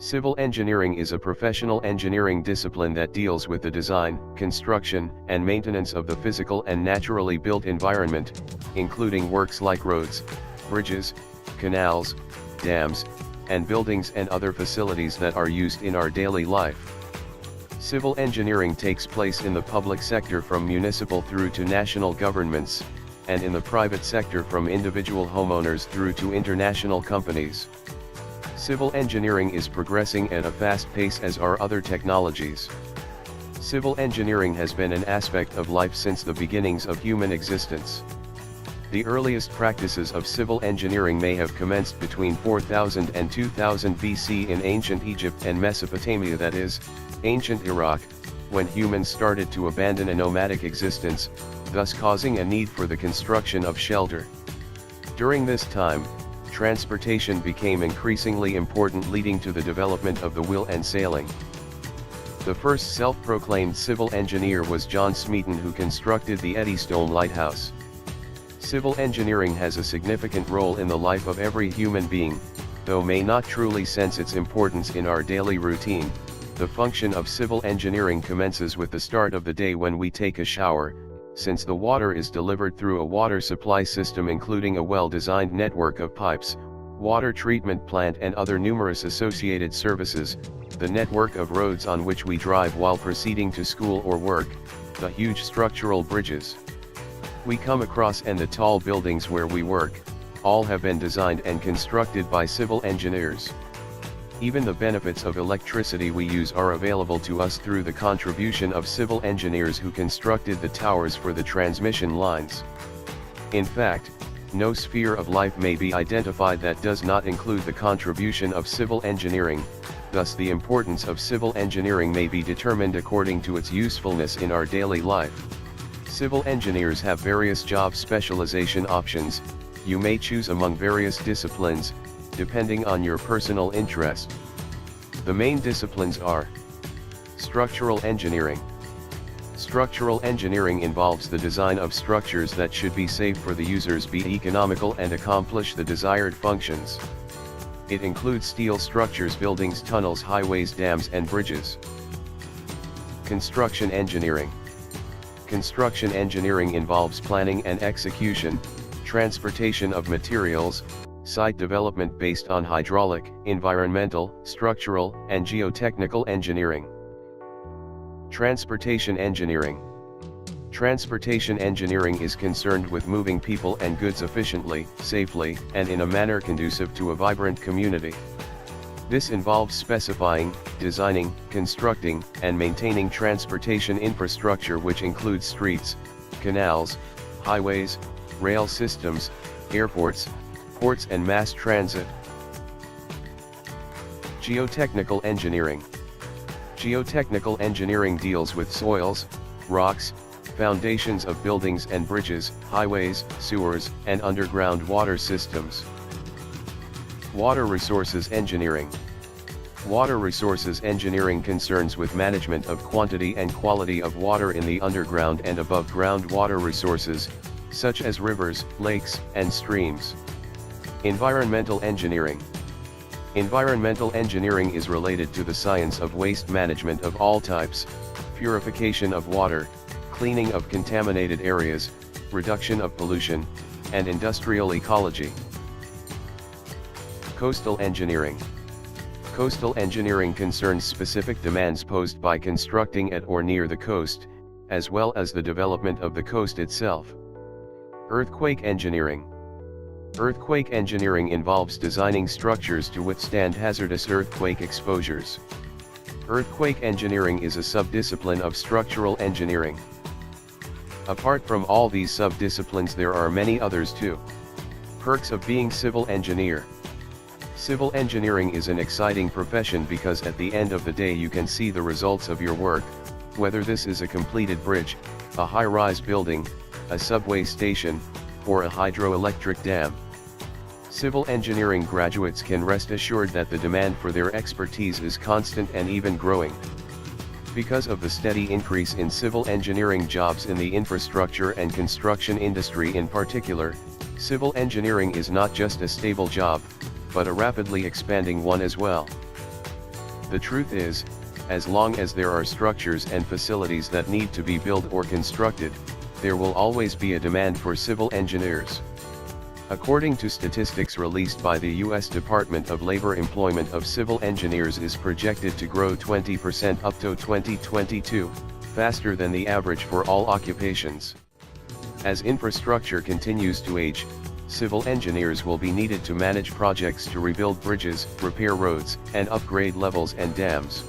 Civil engineering is a professional engineering discipline that deals with the design, construction, and maintenance of the physical and naturally built environment, including works like roads, bridges, canals, dams, and buildings and other facilities that are used in our daily life. Civil engineering takes place in the public sector from municipal through to national governments, and in the private sector from individual homeowners through to international companies. Civil engineering is progressing at a fast pace, as are other technologies. Civil engineering has been an aspect of life since the beginnings of human existence. The earliest practices of civil engineering may have commenced between 4000 and 2000 BC in ancient Egypt and Mesopotamia, that is, ancient Iraq, when humans started to abandon a nomadic existence, thus causing a need for the construction of shelter. During this time, transportation became increasingly important, leading to the development of the wheel and sailing. The first self-proclaimed civil engineer was John Smeaton, who constructed the Eddystone Lighthouse. Civil engineering has a significant role in the life of every human being, though may not truly sense its importance in our daily routine. The function of civil engineering commences with the start of the day when we take a shower, since the water is delivered through a water supply system including a well-designed network of pipes, water treatment plant and other numerous associated services, the network of roads on which we drive while proceeding to school or work, the huge structural bridges we come across, and the tall buildings where we work, all have been designed and constructed by civil engineers. Even the benefits of electricity we use are available to us through the contribution of civil engineers who constructed the towers for the transmission lines. In fact, no sphere of life may be identified that does not include the contribution of civil engineering, thus the importance of civil engineering may be determined according to its usefulness in our daily life. Civil engineers have various job specialization options. You may choose among various disciplines, depending on your personal interest. The main disciplines are structural engineering. Structural engineering involves the design of structures that should be safe for the users, be economical, and accomplish the desired functions. It includes steel structures, buildings, tunnels, highways, dams, and bridges. Construction engineering. Construction engineering involves planning and execution, transportation of materials, site development based on hydraulic, environmental, structural, and geotechnical engineering. Transportation engineering. Transportation engineering is concerned with moving people and goods efficiently, safely, and in a manner conducive to a vibrant community. This involves specifying, designing, constructing, and maintaining transportation infrastructure, which includes streets, canals, highways, rail systems, airports, ports, and mass transit. Geotechnical engineering. Geotechnical engineering deals with soils, rocks, foundations of buildings and bridges, highways, sewers, and underground water systems. Water resources engineering. Water resources engineering concerns with management of quantity and quality of water in the underground and above ground water resources, such as rivers, lakes, and streams. Environmental engineering. Environmental engineering is related to the science of waste management of all types, purification of water, cleaning of contaminated areas, reduction of pollution, and industrial ecology. Coastal engineering. Coastal engineering concerns specific demands posed by constructing at or near the coast, as well as the development of the coast itself. Earthquake engineering. Earthquake engineering involves designing structures to withstand hazardous earthquake exposures. Earthquake engineering is a subdiscipline of structural engineering. Apart from all these subdisciplines, there are many others too. Perks of being civil engineer. Civil engineering is an exciting profession because at the end of the day you can see the results of your work, whether this is a completed bridge, a high-rise building, a subway station, or a hydroelectric dam. Civil engineering graduates can rest assured that the demand for their expertise is constant and even growing. Because of the steady increase in civil engineering jobs in the infrastructure and construction industry in particular, civil engineering is not just a stable job, but a rapidly expanding one as well. The truth is, as long as there are structures and facilities that need to be built or constructed, there will always be a demand for civil engineers. According to statistics released by the U.S. Department of Labor, employment of civil engineers is projected to grow 20% up to 2022, faster than the average for all occupations. As infrastructure continues to age, civil engineers will be needed to manage projects to rebuild bridges, repair roads, and upgrade levels and dams.